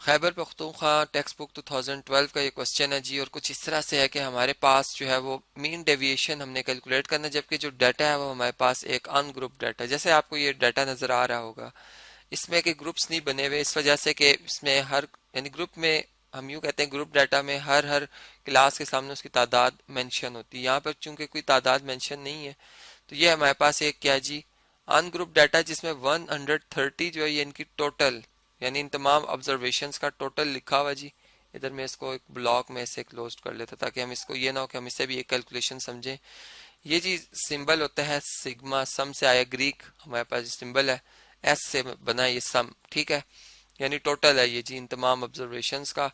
Khyber Pakhtunkhwa text book 2012 का ये question है जी, और कुछ इस तरह से है कि हमारे पास जो है वो मीन डेविएशन हमने कैलकुलेट करना है, जबकि जो डाटा है वो हमारे पास एक अनग्रुप डाटा। जैसे आपको ये डाटा नजर आ रहा होगा, इसमें के ग्रुप्स नहीं बने हुए, इस वजह से कि इसमें हर यानी ग्रुप में हम यूं कहते हैं ग्रुप डाटा में हर हर क्लास के सामने उसकी तादाद मेंशन होती है। यहाँ पर चूंकि कोई तादाद मेंशन नहीं है, तो ये हमारे पास एक क्या जी, अनग्रुप डाटा, जिसमें 130 जो है ये इनकी टोटल यानी इन तमाम ऑब्जर्वेशंस का टोटल लिखा हुआ जी। इधर मैं इसको एक ब्लॉक में से क्लोज कर लेता ताकि हम इसको ये ना हो कि हम इससे भी एक कैलकुलेशन समझें। ये जी सिंबल होता है सिग्मा, सम से आया ग्रीक, हमारे पास सिंबल है एस से बना ये सम, ठीक है। यानी टोटल है ये जी इन तमाम ऑब्जर्वेशंस का,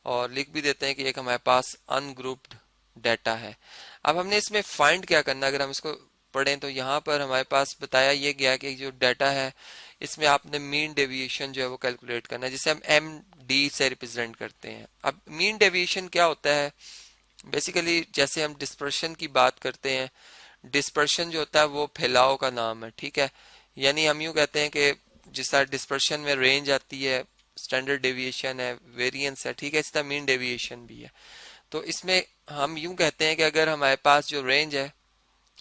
और लिख भी देते हैं कि एक हमारे पास अनग्रुप्ड डाटा है। अब हमने इसमें फाइंड क्या करना, अगर हम इसको पढ़ें तो यहाँ पर हमारे पास बताया ये गया कि जो डाटा है इसमें आपने मीन डेविएशन जो है वो कैलकुलेट करना है, जिसे हम एम डी से रिप्रेजेंट करते हैं। अब मीन डेविएशन क्या होता है, बेसिकली जैसे हम डिस्पर्शन की बात करते हैं, डिस्पर्शन जो होता है वो फैलाव का नाम है, ठीक है। यानी हम यूं कहते हैं कि जिस तरह डिस्पर्शन में रेंज आती है, स्टैंडर्ड डेविएशन है, वेरिएंस है, ठीक है, इस तरह मीन डेविएशन भी है। तो इसमें हम यूं कहते हैं कि अगर हमारे पास जो रेंज है,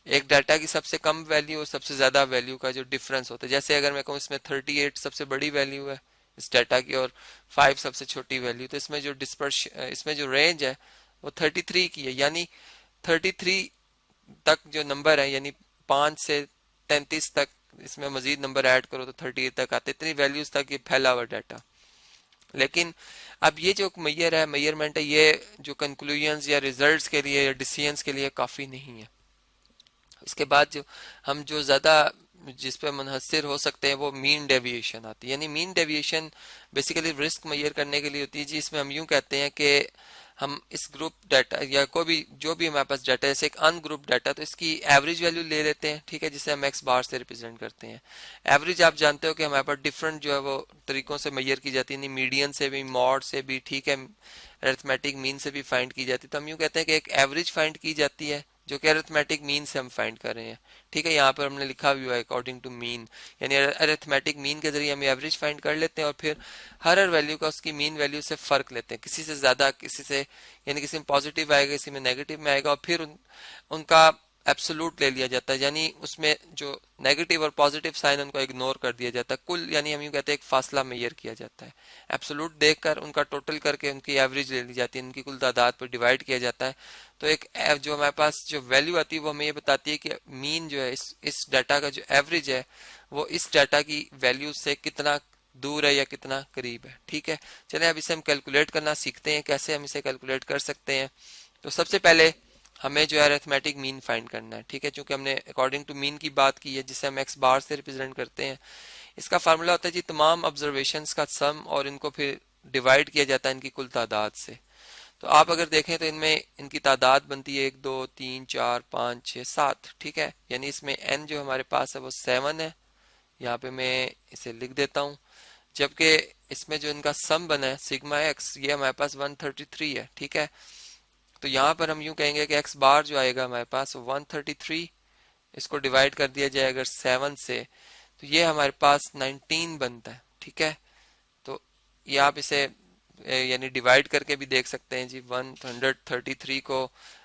एक डाटा की सबसे कम वैल्यू और सबसे ज्यादा वैल्यू का जो डिफरेंस होता है, जैसे अगर मैं कहूँ इसमें 38 सबसे बड़ी वैल्यू है इस डाटा की और 5 सबसे छोटी वैल्यू, तो इसमें जो डिस्पर्शन, इसमें जो रेंज है वो 33 की है। यानी 33 तक जो नंबर है, यानी 5 से 33 तक, इसमें मजीद नंबर ऐड करो तो 38 तक आते, इतनी वैल्यूज तक ये फैला हुआ डाटा। लेकिन अब ये जो मैयर है, मेजरमेंट है, ये जो कंक्लूजन्स या रिजल्ट्स के लिए या डिसीजंस के लिए काफी नहीं है। इसके बाद जो हम जो ज्यादा जिस पे मुनहसर हो सकते हैं वो मीन डेविएशन आती है। यानी mean deviation basically risk measure करने के लिए होती है जी। इसमें हम यूं कहते हैं कि हम इस ग्रुप डाटा या कोई भी जो भी हमारे पास डाटा है, जैसे एक अनग्रुप डाटा, तो इसकी एवरेज वैल्यू ले लेते हैं, ठीक है, जिसे हम एक्स बार से रिप्रेजेंट करते हैं। एवरेज आप जानते हो कि हमारे पास डिफरेंट जो है वो तरीकों से मेजर की जाती है, मीडियन से भी, मॉड से भी, ठीक है, अरिथमेटिक मीन से भी फाइंड की जाती है। तो हम यूं कहते हैं कि एक एवरेज फाइंड की जाती है जो कि अरिथमेटिक मीन से हम फाइंड कर रहे हैं, ठीक है। यहाँ पर हमने लिखा भी हुआ है अकॉर्डिंग टू मीन, यानी अरिथमेटिक मीन के जरिए हम एवरेज फाइंड कर लेते हैं और फिर हर हर वैल्यू का उसकी मीन वैल्यू से फर्क लेते हैं, किसी से ज्यादा, किसी से, यानी किसी में पॉजिटिव आएगा, किसी में नेगेटिव में आएगा, और फिर उनका एब्सोलूट ले लिया जाता है, यानी उसमें जो नेगेटिव और पॉजिटिव साइन उनको इग्नोर कर दिया जाता है। कुल यानी हम यूं कहते हैं एक फासला मेजर किया जाता है, एब्सोलूट देखकर उनका टोटल करके उनकी एवरेज ले ली जाती है, उनकी कुल तादाद पर डिवाइड किया जाता है। तो एक जो हमारे पास जो वैल्यू आती है वो हमें ये बताती है कि मीन जो है इस डाटा का जो एवरेज है वो इस डाटा की वैल्यू से कितना दूर है या कितना करीब है, ठीक है। चलें अब इसे हम कैलकुलेट करना सीखते हैं, कैसे हम इसे कैलकुलेट कर सकते हैं। तो सबसे पहले हमें जो है अरिथमेटिक मीन फाइंड करना है, ठीक है, क्योंकि हमने अकॉर्डिंग टू मीन की बात की है जिसे हम एक्स बार से रिप्रेजेंट करते हैं। इसका फार्मूला होता है जी तमाम ऑब्जर्वेशंस का सम, और इनको फिर डिवाइड किया जाता है इनकी कुल तादाद से। तो आप अगर देखें तो इनमें इनकी तादाद बनती है 1 2 3 4 5 6 7, ठीक है। यानी इसमें एन जो हमारे पास है वो 7 है, यहाँ पे मैं इसे लिख देता हूँ। जबकि इसमें जो इनका सम बना है सिग्मा एक्स, ये हमारे पास 133 है, ठीक है। तो यहाँ पर हम यूं कहेंगे कि एक्स बार जो आएगा हमारे पास 133, इसको डिवाइड कर दिया जाए अगर 7 से, तो ये हमारे पास 19 बनता है, ठीक है। तो ये आप इसे यानी डिवाइड करके भी देख सकते हैं जी। 133 को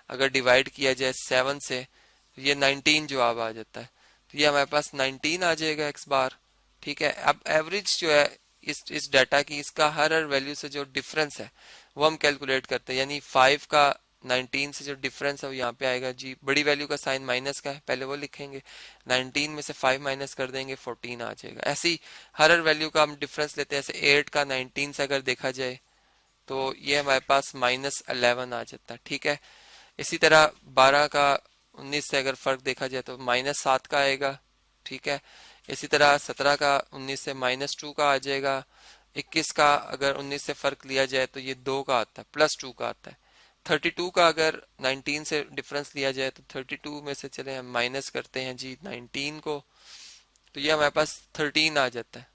अगर डिवाइड किया जाए 7 से तो ये 19 जवाब आ जाता है। तो ये हमारे पास 19 आ जाएगा एक्स बार, ठीक है। अब एवरेज जो है इस डाटा की, इसका हर हर वैल्यू से जो डिफरेंस है वो हम कैलकुलेट करते हैं। यानी 5 का 19 से जो डिफरेंस है वो यहाँ पे आएगा जी, बड़ी वैल्यू का साइन माइनस का है, पहले वो लिखेंगे, 19 में से 5 माइनस कर देंगे, 14 आ जाएगा। ऐसी हर हर वैल्यू का हम डिफरेंस लेते हैं। जैसे 8 का 19 से अगर देखा जाए तो ये हमारे पास -11 आ जाता है, ठीक है। इसी तरह 12 का 19 से अगर फर्क देखा जाए तो -7 का आएगा, ठीक है। इसी तरह 17 का 19 से -2 का आ जाएगा। 21 का अगर 19 से फर्क लिया जाए तो ये 2 का आता है, +2 का आता है। 32 का अगर 19 से डिफरेंस लिया जाए तो 32 में से चले हम माइनस करते हैं जी 19 को, तो ये हमारे पास 13 आ जाता है।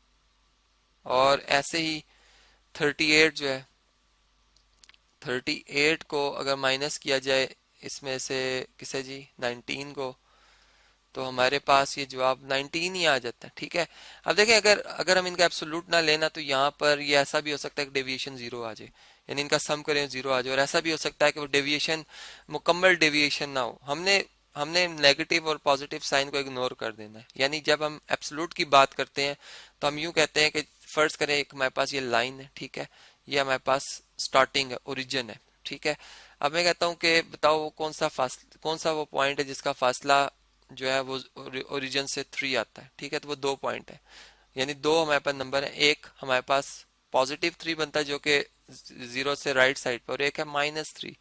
और ऐसे ही 38 जो है, 38 को अगर माइनस किया जाए इसमें से किसे जी 19 को, तो हमारे पास ये जवाब 19 ही आ जाता है। ठीक है, अब देखें अगर अगर हम इनका एब्सोल्यूट ना लेना तो यहाँ पर ये ऐसा भी हो सकता है कि डेविएशन जीरो आ जाए, यानी इनका सम करें जीरो आ जाए, और ऐसा भी हो सकता है कि वो डेविएशन मुकम्मल डेविएशन ना हो। हमने हमने नेगेटिव और पॉजिटिव साइन को इग्नोर कर देना है। यानी जब हम एब्सोल्यूट की बात करते हैं तो हम यूं कहते हैं कि फर्ज करें एक हमारे पास ये लाइन है, ठीक है, ये हमारे पास स्टार्टिंग है, ओरिजिन है। ठीक है, अब मैं कहता हूं कि बताओ वो कौन सा वो पॉइंट है जिसका फासला जो है वो ओरिजिन से 3 आता है। ठीक है, तो वो 2 पॉइंट है, यानी दो हमारे पास नंबर है। एक हमारे पास +3 बनता है जो कि 0 से राइट साइड पर, और एक है -3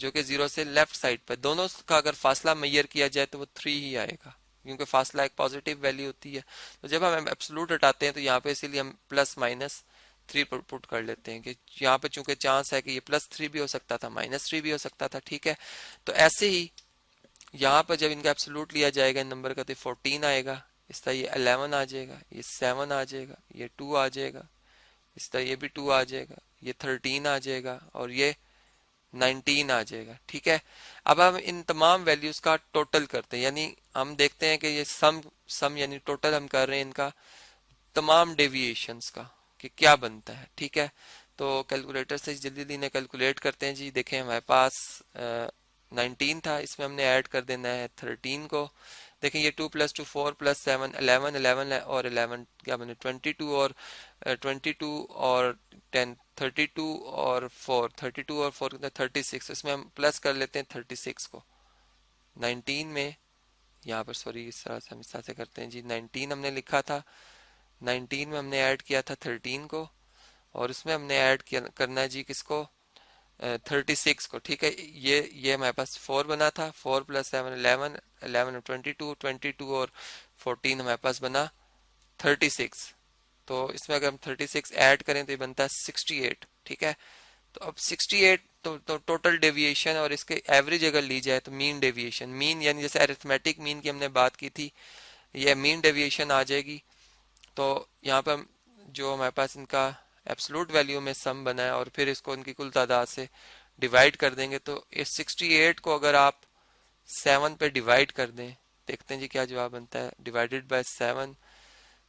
जो कि 0 से लेफ्ट साइड पर। दोनों का अगर फासला मेजर किया जाए तो वो 3 ही आएगा, क्योंकि फासला एक पॉजिटिव वैल्यू होती है। तो जब हम एब्सोल्यूट हटाते हैं तो यहाँ पे इसीलिए हम +-3 पुट कर लेते हैं कि यहाँ पे चूंकि चांस है कि ये +3 भी हो सकता था, -3 भी हो सकता था। ठीक है, तो ऐसे ही यहाँ पर जब इनका एब्सोल्यूट लिया जाएगा इन नंबर का तो 14 आएगा, इस तरह ये 11 आ जाएगा, ये 7 आ जाएगा, ये 2 आ जाएगा, इस तरह ये भी 2 आ जाएगा, ये 13 आ जाएगा, और ये 19 आ जाएगा। ठीक है, अब हम इन तमाम वैल्यूज का टोटल करते हैं, यानी हम देखते हैं कि ये सम यानी टोटल हम कर रहे हैं इनका तमाम डेविएशंस का कि क्या बनता है। ठीक है, तो कैलकुलेटर से जल्दी जल्दी कैलकुलेट करते हैं जी। देखें हमारे पास 19 था, इसमें हमने ऐड कर देना है 13 को। देखें ये 2 + 2 4 + 7 11 11 है, और 11 क्या बने 22, और 22 और 10 32 और 4 32 और 4 कितना 36। इसमें हम प्लस कर लेते हैं 36 को 19 में, यहाँ पर सॉरी इस तरह से हम इस तरह से करते हैं जी। 19 हमने लिखा था, 19 में हमने ऐड किया था 13 को, और उसमें हमने ऐड किया करना है जी किसको 36 को। ठीक है, ये हमारे पास 4 बना था, 4 + 7 11 11 और 22 22 और 14 हमारे पास बना 36। तो इसमें अगर हम 36 ऐड करें तो ये बनता है 68। ठीक है, तो अब 68 तो टोटल डेविएशन, और इसके एवरेज अगर ली जाए तो मीन डेविएशन, मीन यानी जैसे अरिथमेटिक मीन की हमने बात की थी, ये मीन डेविएशन आ जाएगी। तो यहाँ पर जो हमारे पास इनका एब्सोल्यूट वैल्यू में सम बना है, और फिर इसको इनकी कुल तादाद से डिवाइड कर देंगे, तो इस 68 को अगर आप 7 पे डिवाइड कर दें, देखते हैं जी क्या जवाब बनता है। डिवाइडेड बाय 7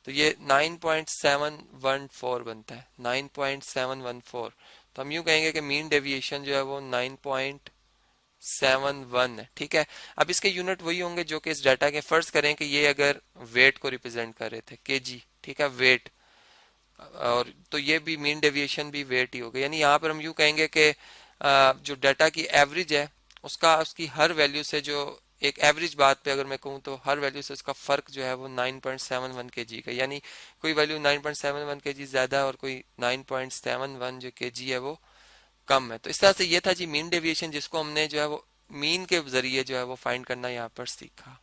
तो ये 9.714 बनता है, 9.714। तो हम यूं कहेंगे कि मीन डेविएशन जो है वो 9.71 है। ठीक है, अब इसके यूनिट वही होंगे जो कि इस डाटा के, फर्ज करें कि ये अगर वेट को रिप्रेजेंट कर रहे थे केजी। ठीक है, वेट, और तो ये भी मीन डेविएशन भी वेट ही होगा। यानी यहाँ पर हम यूं कहेंगे कि जो डाटा की एवरेज है उसकी हर वैल्यू से, जो एक एवरेज बात पे अगर मैं कहूँ तो हर वैल्यू से उसका फर्क जो है वो 9.71 केजी का, यानी कोई वैल्यू 9.71 केजी ज्यादा है और कोई 9.71 जो केजी है वो कम है। तो इस तरह से ये था जी मीन डेविएशन, जिसको हमने जो है वो मीन के जरिए जो है वो फाइंड करना यहाँ पर सीखा।